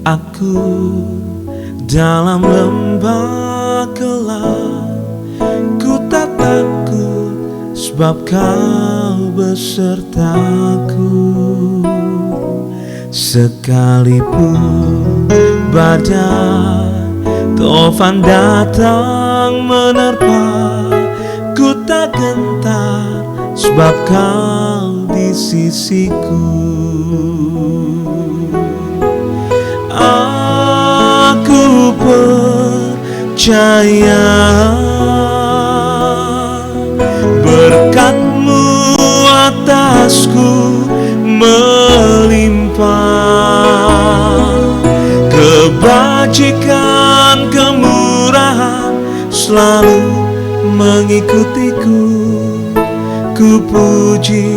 Aku dalam lembah gelap, ku tak takut sebab kau besertaku. Sekalipun badai tofan datang menerpa, ku tak gentar sebab kau di sisiku. Aku percaya berkat-Mu atasku melimpah, kebajikan, kemurahan selalu mengikutiku. Ku puji,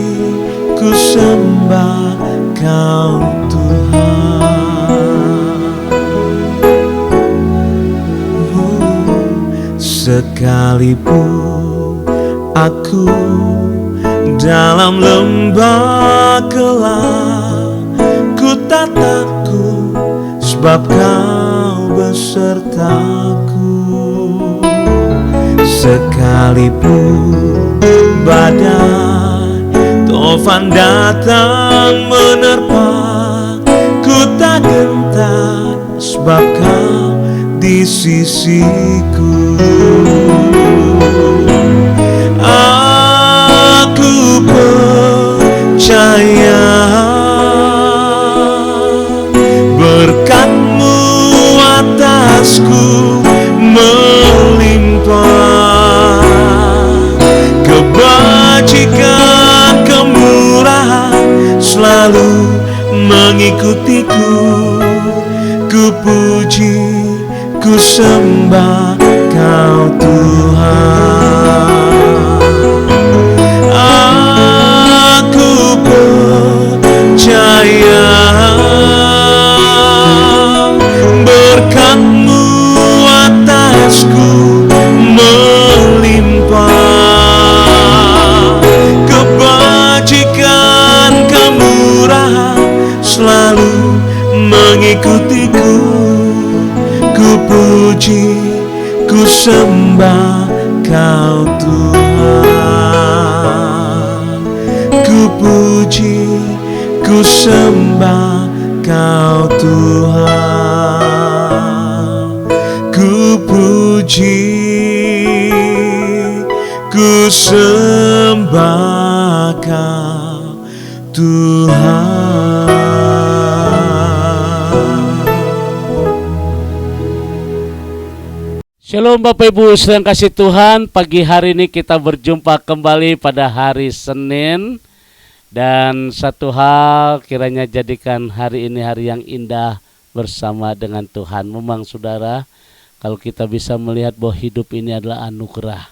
ku sembah Kau Tuhan. Sekalipun aku dalam lembah gelap, ku tak takut sebab Kau besertaku. Sekalipun badai tofan datang menerpa, ku tak gentar sebab Kau di sisiku. Aku percaya berkat-Mu atasku melimpah, kebajikan, kemurahan selalu mengikutiku. Ku puji, ku sembah Kau Tuhan. Aku percaya berkat-Mu atasku melimpah, kebajikan, kemurahan selalu mengikutiku. Ku puji, ku sembah Kau Tuhan. Ku puji, ku sembah Kau Tuhan. Ku puji, ku sembah Kau Tuhan. Shalom Bapak Ibu sedang kasih Tuhan, pagi hari ini kita berjumpa kembali pada hari Senin. Dan satu hal, kiranya jadikan hari ini hari yang indah bersama dengan Tuhan. Memang saudara, kalau kita bisa melihat bahwa hidup ini adalah anugerah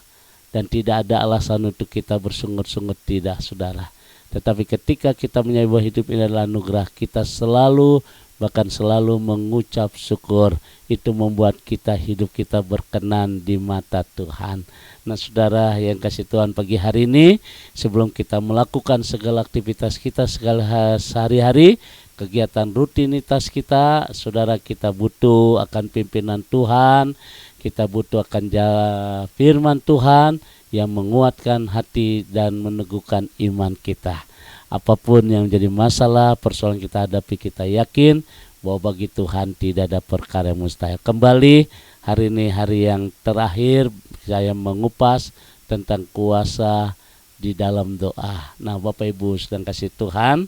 dan tidak ada alasan untuk kita bersungut-sungut, tidak saudara. Tetapi ketika kita menyadari bahwa hidup ini adalah anugerah, kita selalu bahkan selalu mengucap syukur. Itu membuat kita hidup kita berkenan di mata Tuhan. Nah saudara yang kasih Tuhan, pagi hari ini sebelum kita melakukan segala aktivitas kita segala sehari-hari, kegiatan rutinitas kita, saudara, kita butuh akan pimpinan Tuhan, kita butuh akan firman Tuhan yang menguatkan hati dan meneguhkan iman kita. Apapun yang menjadi masalah, persoalan kita hadapi, kita yakin bahwa bagi Tuhan tidak ada perkara yang mustahil. Kembali hari ini hari yang terakhir saya mengupas tentang kuasa di dalam doa. Nah Bapak Ibu sedang kasih Tuhan,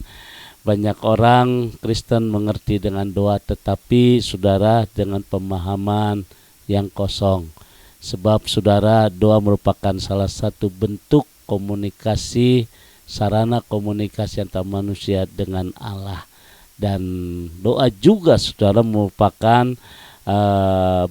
banyak orang Kristen mengerti dengan doa, tetapi saudara dengan pemahaman yang kosong. Sebab saudara, doa merupakan salah satu bentuk komunikasi, sarana komunikasi antara manusia dengan Allah. Dan doa juga saudara merupakan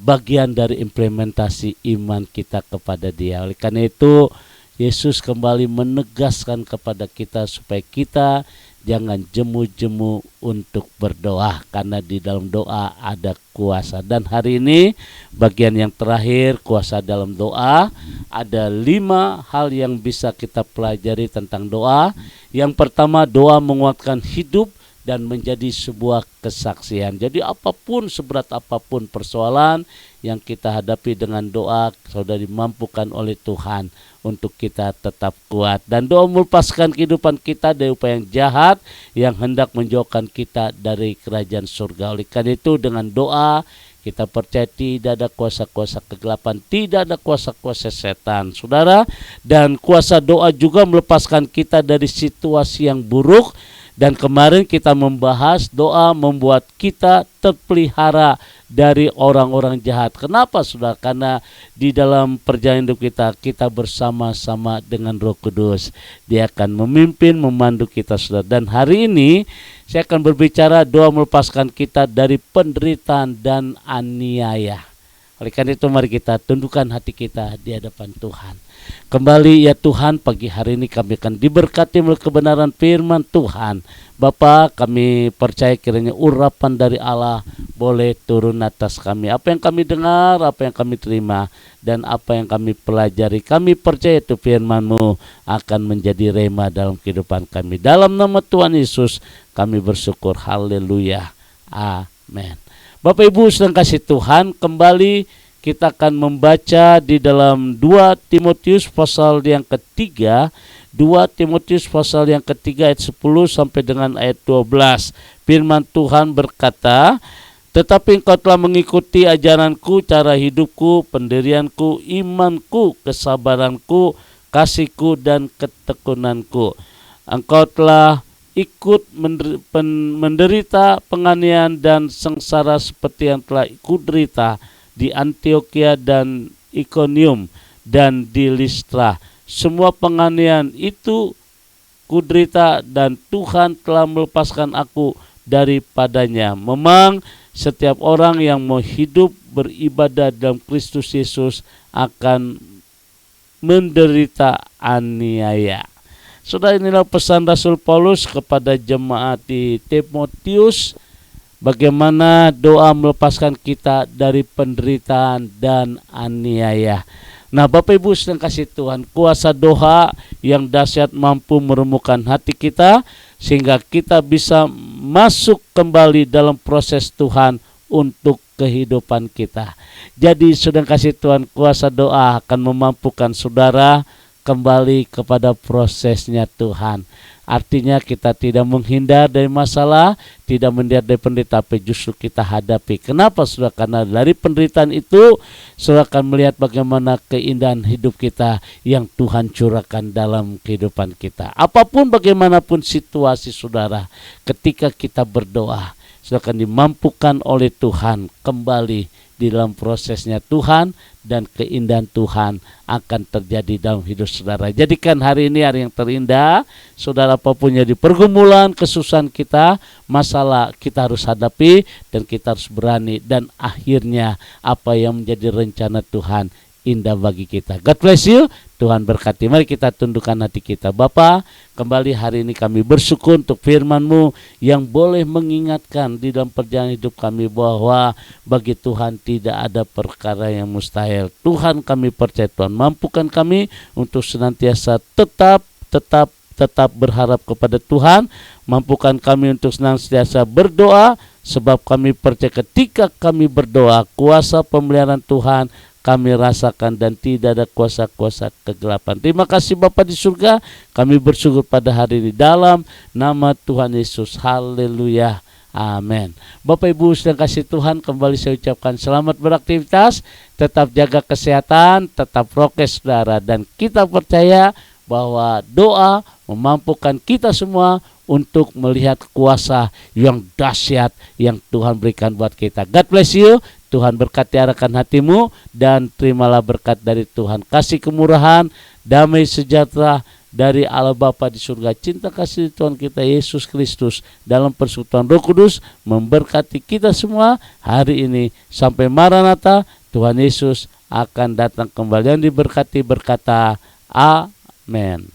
bagian dari implementasi iman kita kepada Dia. Oleh karena itu Yesus kembali menegaskan kepada kita supaya kita jangan jemu-jemu untuk berdoa, karena di dalam doa ada kuasa. Dan hari ini bagian yang terakhir, kuasa dalam doa. Ada 5 hal yang bisa kita pelajari tentang doa. Yang pertama, doa menguatkan hidup dan menjadi sebuah kesaksian. Jadi apapun, seberat apapun persoalan yang kita hadapi, dengan doa sudah dimampukan oleh Tuhan untuk kita tetap kuat. Dan doa melepaskan kehidupan kita dari upaya yang jahat yang hendak menjauhkan kita dari kerajaan surga. Oleh karena itu dengan doa kita percaya tidak ada kuasa-kuasa kegelapan, tidak ada kuasa-kuasa setan, saudara. Dan kuasa doa juga melepaskan kita dari situasi yang buruk. Dan kemarin kita membahas doa membuat kita terpelihara dari orang-orang jahat. Kenapa, saudara? Karena di dalam perjalanan hidup kita bersama-sama dengan Roh Kudus. Dia akan memimpin, memandu kita, saudara. Dan hari ini saya akan berbicara doa melepaskan kita dari penderitaan dan aniaya. Oleh karena itu mari kita tundukkan hati kita di hadapan Tuhan. Kembali ya Tuhan, pagi hari ini kami akan diberkati oleh kebenaran firman Tuhan. Bapa, kami percaya kiranya urapan dari Allah boleh turun atas kami. Apa yang kami dengar, apa yang kami terima, dan apa yang kami pelajari, kami percaya itu firman-Mu akan menjadi rema dalam kehidupan kami. Dalam nama Tuhan Yesus kami bersyukur. Haleluya. Amin. Bapak Ibu sedang kasih Tuhan, kembali kita akan membaca di dalam 2 Timotius pasal yang ketiga, 2 Timotius pasal yang ketiga ayat 10 sampai dengan ayat 12. Firman Tuhan berkata, "Tetapi engkau telah mengikuti ajaranku, cara hidupku, pendirianku, imanku, kesabaranku, kasihku, dan ketekunanku. Engkau telah ikut menderita penganiayaan dan sengsara seperti yang telah kuderita di Antioquia dan Iconium dan di Listra. Semua penganiayaan itu kuderita dan Tuhan telah melepaskan aku daripadanya." Memang setiap orang yang mau hidup beribadah dalam Kristus Yesus akan menderita aniaya. Saudara, inilah pesan Rasul Paulus kepada jemaat di Timotius, bagaimana doa melepaskan kita dari penderitaan dan aniaya. Nah, Bapak Ibu sedang kasih Tuhan, kuasa doa yang dahsyat mampu meremukkan hati kita sehingga kita bisa masuk kembali dalam proses Tuhan untuk kehidupan kita. Jadi sedang kasih Tuhan, kuasa doa akan memampukan saudara kembali kepada prosesnya Tuhan. Artinya kita tidak menghindar dari masalah, tidak menghindar dari penderitaan, tapi justru kita hadapi. Kenapa, saudara? Karena dari penderitaan itu saudara akan melihat bagaimana keindahan hidup kita yang Tuhan curahkan dalam kehidupan kita. Apapun bagaimanapun situasi saudara, ketika kita berdoa, saudara akan dimampukan oleh Tuhan kembali di dalam prosesnya Tuhan, dan keindahan Tuhan akan terjadi dalam hidup saudara. Jadikan hari ini hari yang terindah, saudara. Apapun yang di pergumulan, kesusahan kita, masalah kita harus hadapi, dan kita harus berani, dan akhirnya apa yang menjadi rencana Tuhan indah bagi kita. God bless you. Tuhan berkati. Mari kita tundukkan hati kita. Bapa, kembali hari ini kami bersyukur untuk firman-Mu yang boleh mengingatkan di dalam perjalanan hidup kami bahwa bagi Tuhan tidak ada perkara yang mustahil. Tuhan, kami percaya Tuhan mampukan kami untuk senantiasa tetap berharap kepada Tuhan. Mampukan kami untuk senantiasa berdoa, sebab kami percaya ketika kami berdoa, kuasa pemeliharaan Tuhan kami rasakan dan tidak ada kuasa-kuasa kegelapan. Terima kasih Bapa di surga, kami bersyukur pada hari ini dalam nama Tuhan Yesus. Haleluya. Amin. Bapak Ibu sedang kasih Tuhan, kembali saya ucapkan selamat beraktivitas, tetap jaga kesehatan, tetap prokes saudara, dan kita percaya bahwa doa memampukan kita semua untuk melihat kuasa yang dahsyat yang Tuhan berikan buat kita. God bless you. Tuhan berkati arahkan hatimu, dan terimalah berkat dari Tuhan. Kasih kemurahan, damai sejahtera dari Allah Bapa di surga, cinta kasih Tuhan kita Yesus Kristus dalam persekutuan Roh Kudus memberkati kita semua hari ini sampai Maranatha. Tuhan Yesus akan datang kembali. Yang diberkati berkata amin.